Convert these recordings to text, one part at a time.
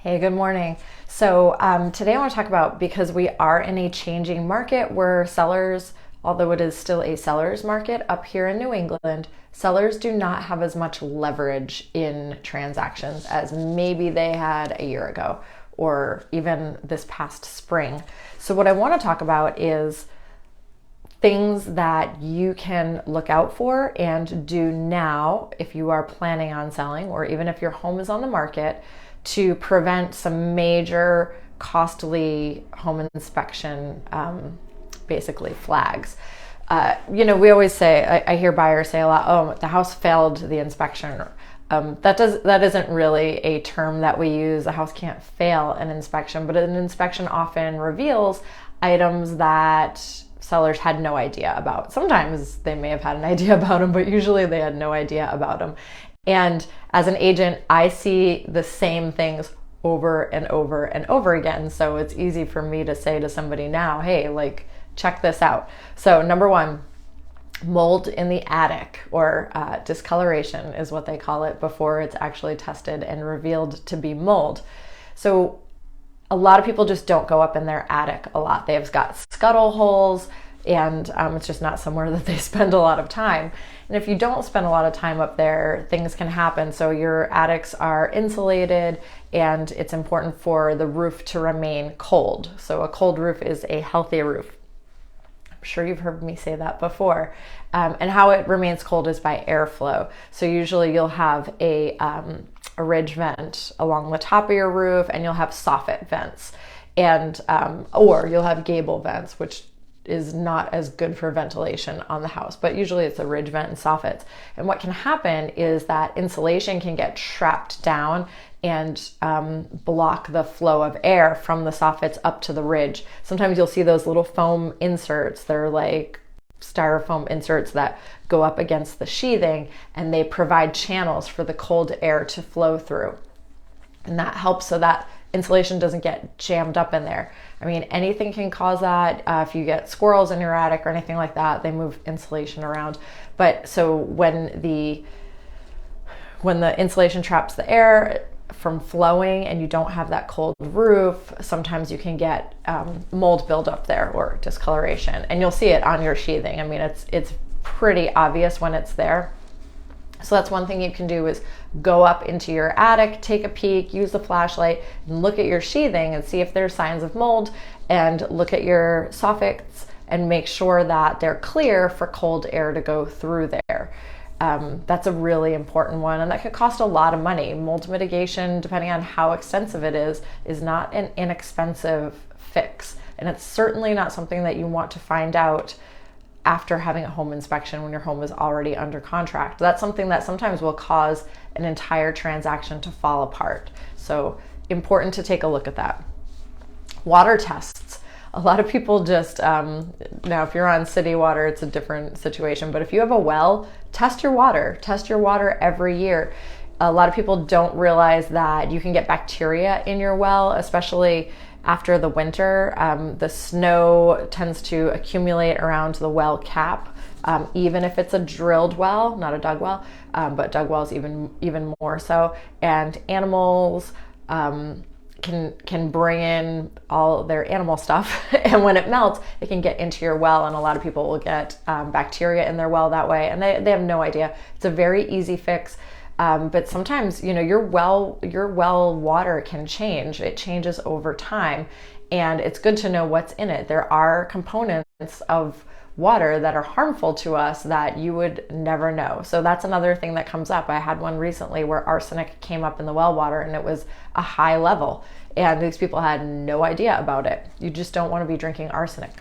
Hey, good morning. So today I want to talk about, because we are in a changing market where sellers, although it is still a seller's market up here in New England, sellers do not have as much leverage in transactions as maybe they had a year ago or even this past spring. So what I want to talk about is things that you can look out for and do now if you are planning on selling, or even if your home is on the market, to prevent some major costly home inspection basically flags. We always say, I hear buyers say a lot, oh, the house failed the inspection. That isn't really a term that we use. A house can't fail an inspection, but an inspection often reveals items that sellers had no idea about. Sometimes they may have had an idea about them, but usually they had no idea about them. And as an agent, I see the same things over and over and over again. So it's easy for me to say to somebody now, hey, check this out. So number one, mold in the attic, or discoloration is what they call it before it's actually tested and revealed to be mold. So a lot of people just don't go up in their attic a lot. They've got scuttle holes, and it's just not somewhere that they spend a lot of time. And if you don't spend a lot of time up there, things can happen. So your attics are insulated, and it's important for the roof to remain cold. So a cold roof is a healthy roof. I'm sure you've heard me say that before. And how it remains cold is by airflow. So usually you'll have a ridge vent along the top of your roof, and you'll have soffit vents, and or you'll have gable vents, which is not as good for ventilation on the house, but usually it's a ridge vent and soffits. And what can happen is that insulation can get trapped down and block the flow of air from the soffits up to the ridge. Sometimes you'll see those little foam inserts. They're like styrofoam inserts that go up against the sheathing, and they provide channels for the cold air to flow through. And that helps so that insulation doesn't get jammed up in there. I mean, anything can cause that. If you get squirrels in your attic or anything like that, they move insulation around. But so when the insulation traps the air from flowing and you don't have that cold roof, sometimes you can get mold buildup there, or discoloration, and you'll see it on your sheathing. I mean, it's pretty obvious when it's there. So that's one thing you can do, is go up into your attic, take a peek, use the flashlight, and look at your sheathing and see if there's signs of mold, and look at your soffits and make sure that they're clear for cold air to go through there. That's a really important one, and that could cost a lot of money. Mold mitigation, depending on how extensive it is not an inexpensive fix, and it's certainly not something that you want to find out after having a home inspection when your home is already under contract. That's something that sometimes will cause an entire transaction to fall apart. So important to take a look at that. Water tests. A lot of people just, now if you're on city water, it's a different situation, but if you have a well, test your water. Test your water every year. A lot of people don't realize that you can get bacteria in your well, especially after the winter. The snow tends to accumulate around the well cap, even if it's a drilled well, not a dug well, but dug wells even more so. And animals can bring in all their animal stuff, and when it melts, it can get into your well, and a lot of people will get bacteria in their well that way, and they have no idea. It's a very easy fix. But sometimes, your well water can change. It changes over time, and it's good to know what's in it. There are components of water that are harmful to us that you would never know. So that's another thing that comes up. I had one recently where arsenic came up in the well water, and it was a high level, and these people had no idea about it. You just don't want to be drinking arsenic.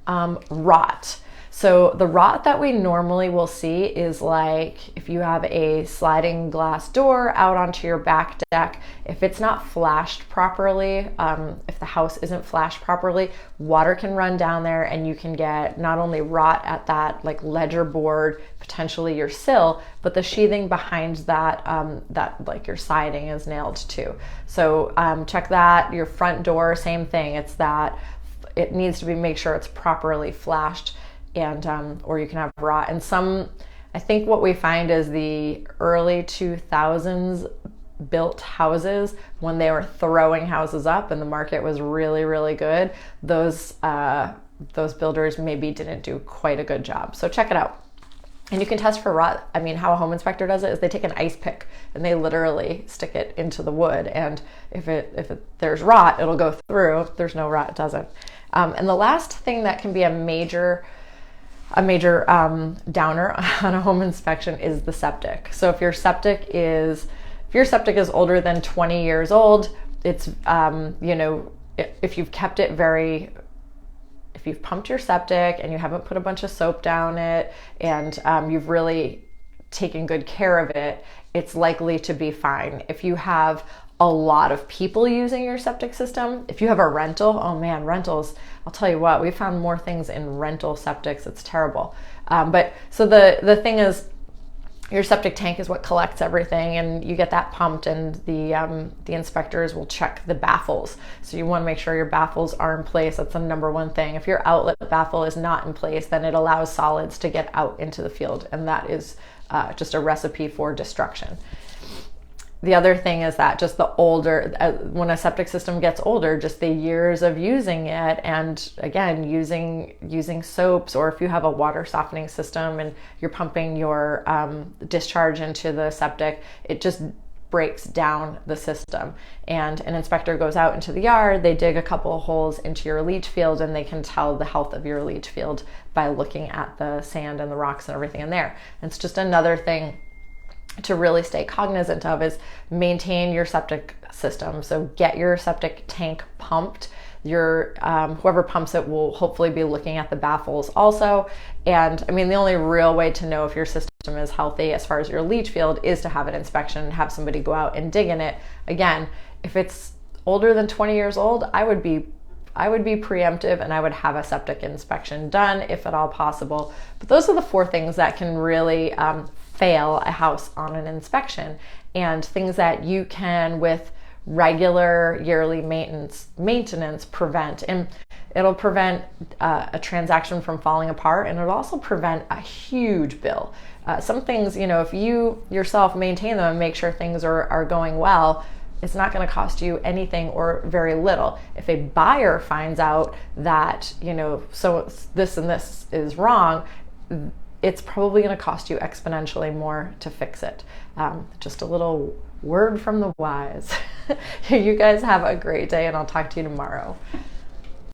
Rot. So the rot that we normally will see is like if you have a sliding glass door out onto your back deck. If it's not flashed properly, if the house isn't flashed properly, water can run down there, and you can get not only rot at that like ledger board, potentially your sill, but the sheathing behind that, that like your siding is nailed to. So check that. Your front door, same thing. It's that it needs to be, make sure it's properly flashed. And or you can have rot. And I think what we find is the early 2000s built houses when they were throwing houses up and the market was really, really good, those builders maybe didn't do quite a good job. So check it out. And you can test for rot. I mean, how a home inspector does it is they take an ice pick and they literally stick it into the wood. And if there's rot, it'll go through. If there's no rot, it doesn't. And the last thing that can be a major downer on a home inspection is the septic. So if your septic is older than 20 years old, it's if you've kept it if you've pumped your septic and you haven't put a bunch of soap down it and you've really taken good care of it, it's likely to be fine. If you have a lot of people using your septic system, if you have a rental, oh man, rentals, I'll tell you what, we found more things in rental septics. It's terrible. But so the thing is, your septic tank is what collects everything, and you get that pumped, and the inspectors will check the baffles. So you want to make sure your baffles are in place. That's the number one thing. If your outlet baffle is not in place, then it allows solids to get out into the field, and that is just a recipe for destruction. The other thing is that just the older, when a septic system gets older, just the years of using it, and again, using soaps, or if you have a water softening system and you're pumping your discharge into the septic, it just breaks down the system. And an inspector goes out into the yard, they dig a couple of holes into your leach field, and they can tell the health of your leach field by looking at the sand and the rocks and everything in there. And it's just another thing to really stay cognizant of is maintain your septic system. So get your septic tank pumped. Your whoever pumps it will hopefully be looking at the baffles also. And I mean, the only real way to know if your system is healthy as far as your leach field is to have an inspection and have somebody go out and dig in it. Again, if it's older than 20 years old, I would be preemptive and I would have a septic inspection done if at all possible. But those are the 4 things that can really fail a house on an inspection, and things that you can, with regular yearly maintenance prevent. And it'll prevent a transaction from falling apart, and it'll also prevent a huge bill. Some things, if you yourself maintain them and make sure things are going well, it's not going to cost you anything or very little. If a buyer finds out that, so this and this is wrong, it's probably going to cost you exponentially more to fix it. Just a little word from the wise. You guys have a great day, and I'll talk to you tomorrow.